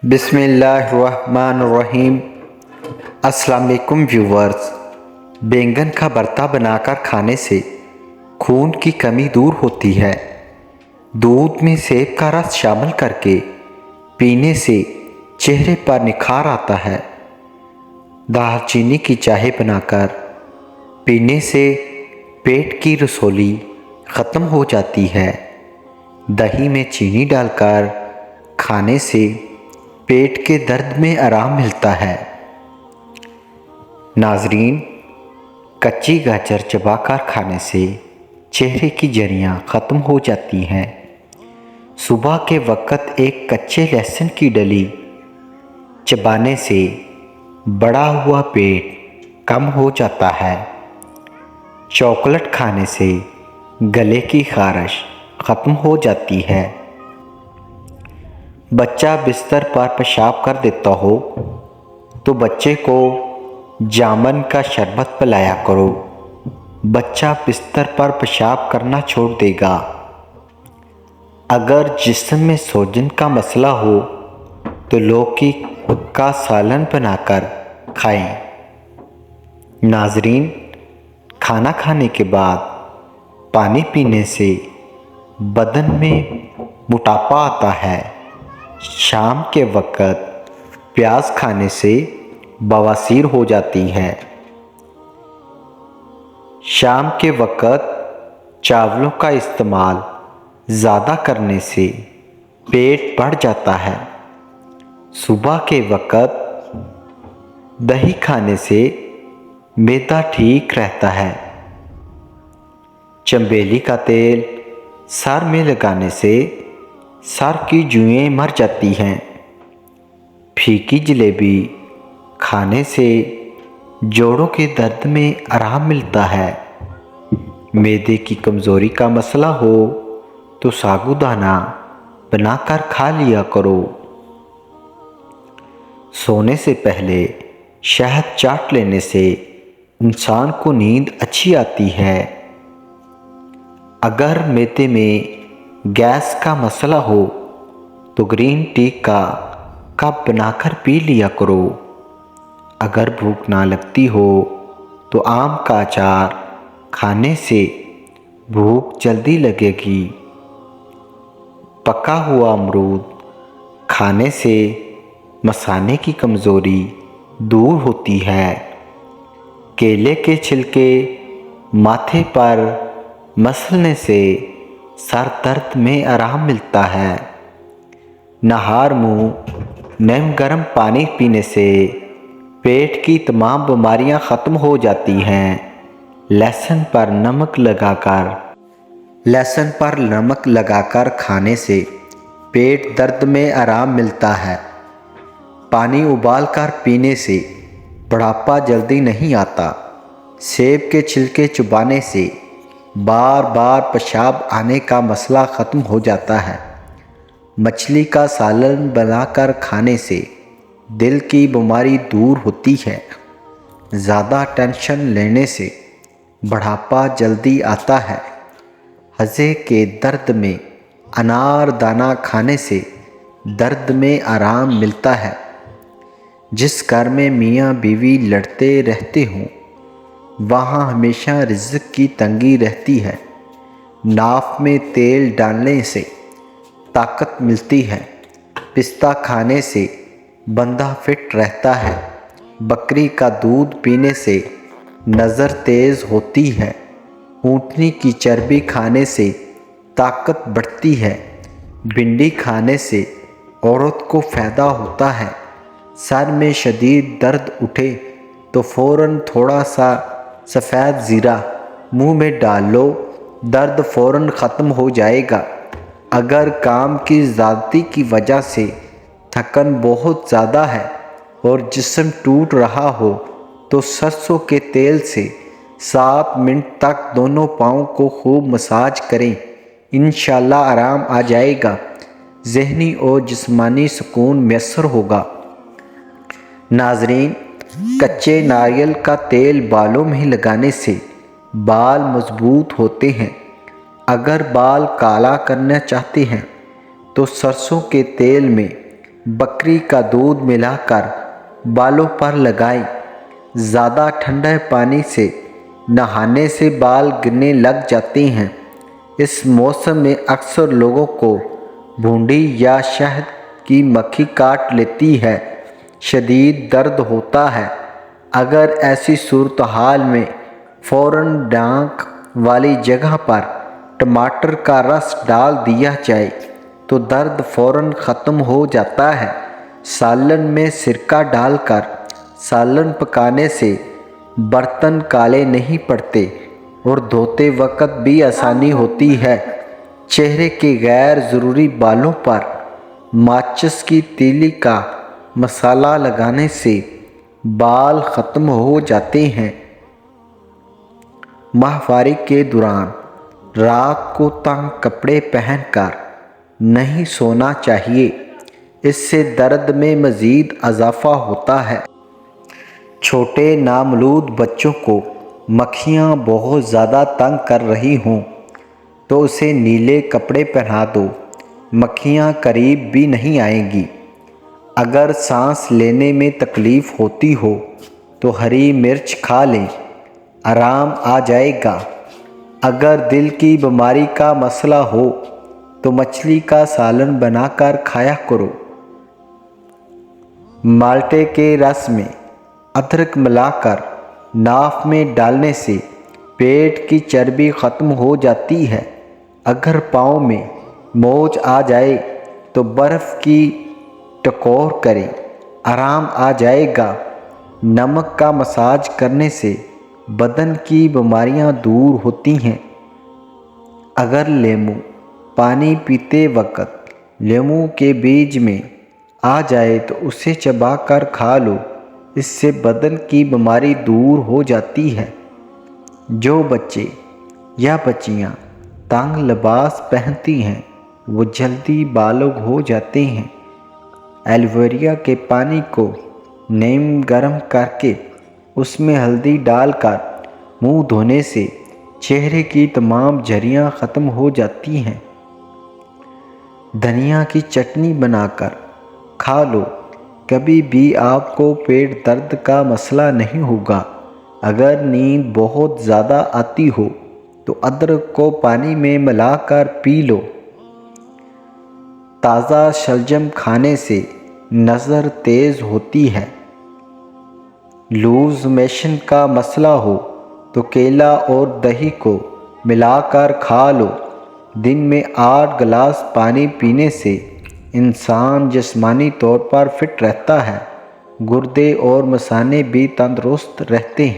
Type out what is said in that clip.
बिस्मिल्लाहिर्रहमानिर्रहीम। अस्सलाम वालेकुम व्यूवर्स। बैंगन का भरता बनाकर खाने से खून की कमी दूर होती है। दूध में सेब का रस शामिल करके पीने से चेहरे पर निखार आता है। दालचीनी की चाय बनाकर पीने से पेट की रसौली ख़त्म हो जाती है। दही में चीनी डालकर खाने से पेट के दर्द में आराम मिलता है। नाजरीन, कच्ची गाजर चबाकर खाने से चेहरे की झुर्रियाँ ख़त्म हो जाती हैं। सुबह के वक़्त एक कच्चे लहसुन की डली चबाने से बड़ा हुआ पेट कम हो जाता है। चॉकलेट खाने से गले की ख़ारिश ख़त्म हो जाती है। बच्चा बिस्तर पर पेशाब कर देता हो तो बच्चे को जामुन का शरबत पिलाया करो। बच्चा बिस्तर पर पेशाब करना छोड़ देगा। अगर जिस्म में सोजन का मसला हो तो लौकी का सालन बनाकर खाएं। नाजरीन, खाना खाने के बाद पानी पीने से बदन में मोटापा आता है। शाम के वक़्त प्याज खाने से बवासीर हो जाती है। शाम के वक़्त चावलों का इस्तेमाल ज़्यादा करने से पेट बढ़ जाता है। सुबह के वक़्त दही खाने से मैदा ठीक रहता है। चंबेली का तेल सर में लगाने से सर की जुएँ मर जाती हैं। फीकी जलेबी खाने से जोड़ों के दर्द में आराम मिलता है। मैदे की कमज़ोरी का मसला हो तो साबूदाना बनाकर खा लिया करो। सोने से पहले शहद चाट लेने से इंसान को नींद अच्छी आती है। अगर मैदे में गैस का मसला हो तो ग्रीन टी का कप बनाकर पी लिया करो। अगर भूख ना लगती हो तो आम का अचार खाने से भूख जल्दी लगेगी। पका हुआ अमरूद खाने से मसाने की कमज़ोरी दूर होती है। केले के छिलके माथे पर मसलने से सर दर्द में आराम मिलता है। नहार मुँह नीम गर्म पानी पीने से पेट की तमाम बीमारियां ख़त्म हो जाती हैं। लहसुन पर नमक लगाकर खाने से पेट दर्द में आराम मिलता है। पानी उबाल कर पीने से बुढ़ापा जल्दी नहीं आता। सेब के छिलके चबाने से बार बार पेशाब आने का मसला ख़त्म हो जाता है। मछली का सालन बनाकर खाने से दिल की बीमारी दूर होती है। ज़्यादा टेंशन लेने से बुढ़ापा जल्दी आता है। हज़े के दर्द में अनार दाना खाने से दर्द में आराम मिलता है। जिस घर में मियाँ बीवी लड़ते रहते हों वहाँ हमेशा रिज़्क़ की तंगी रहती है। नाफ में तेल डालने से ताकत मिलती है। पिस्ता खाने से बंदा फिट रहता है। बकरी का दूध पीने से नज़र तेज़ होती है। ऊँटनी की चर्बी खाने से ताकत बढ़ती है। भिंडी खाने से औरत को फ़ायदा होता है। सर में शदीद दर्द उठे तो फ़ौरन थोड़ा सा सफ़ेद ज़ीरा मुंह में डाल लो, दर्द फ़ौरन ख़त्म हो जाएगा। अगर काम की ज़्यादती की वजह से थकन बहुत ज़्यादा है और जिस्म टूट रहा हो तो सरसों के तेल से 7 मिनट तक दोनों पाँव को खूब मसाज करें। इंशाअल्लाह आराम आ जाएगा। ज़हनी और जिस्मानी सुकून मैसर होगा। नाजरीन, कच्चे नारियल का तेल बालों में लगाने से बाल मजबूत होते हैं। अगर बाल काला करना चाहते हैं तो सरसों के तेल में बकरी का दूध मिलाकर बालों पर लगाएं। ज़्यादा ठंडे पानी से नहाने से बाल गिरने लग जाते हैं। इस मौसम में अक्सर लोगों को भूंडी या शहद की मक्खी काट लेती है। शदीद दर्द होता है। अगर ऐसी सूरत हाल में फ़ौरन डांक वाली जगह पर टमाटर का रस डाल दिया जाए तो दर्द फ़ौरन ख़त्म हो जाता है। सालन में सिरका डालकर सालन पकाने से बर्तन काले नहीं पड़ते और धोते वक्त भी आसानी होती है। चेहरे के गैर ज़रूरी बालों पर माचिस की तीली का मसाला लगाने से बाल ख़त्म हो जाते हैं। माहवारी के दौरान रात को तंग कपड़े पहनकर नहीं सोना चाहिए। इससे दर्द में मज़ीद इजाफ़ा होता है। छोटे नामौलूद बच्चों को मक्खियाँ बहुत ज़्यादा तंग कर रही हों तो उसे नीले कपड़े पहना दो, मक्खियाँ करीब भी नहीं आएंगी। अगर सांस लेने में तकलीफ़ होती हो तो हरी मिर्च खा लें, आराम आ जाएगा। अगर दिल की बीमारी का मसला हो तो मछली का सालन बनाकर खाया करो। माल्टे के रस में अदरक मिलाकर नाक में डालने से पेट की चर्बी ख़त्म हो जाती है। अगर पाँव में मोच आ जाए तो बर्फ़ की टकोर करें, आराम आ जाएगा। नमक का मसाज करने से बदन की बीमारियां दूर होती हैं। अगर लेमू पानी पीते वक्त लेमू के बीज में आ जाए तो उसे चबाकर खा लो, इससे बदन की बीमारी दूर हो जाती है। जो बच्चे या बच्चियां तंग लिबास पहनती हैं वो जल्दी बालग हो जाते हैं। एलोवेरा के पानी को नीम गर्म करके उसमें हल्दी डालकर मुंह धोने से चेहरे की तमाम झुर्रियाँ ख़त्म हो जाती हैं। धनिया की चटनी बनाकर खा लो, कभी भी आपको पेट दर्द का मसला नहीं होगा। अगर नींद बहुत ज़्यादा आती हो तो अदरक को पानी में मिलाकर पी लो। ताज़ा शलजम खाने से नज़र तेज़ होती है। लूज़ मोशन का मसला हो तो केला और दही को मिलाकर खा लो। दिन में 8 गिलास पानी पीने से इंसान जिस्मानी तौर पर फिट रहता है। गुर्दे और मसाने भी तंदुरुस्त रहते हैं।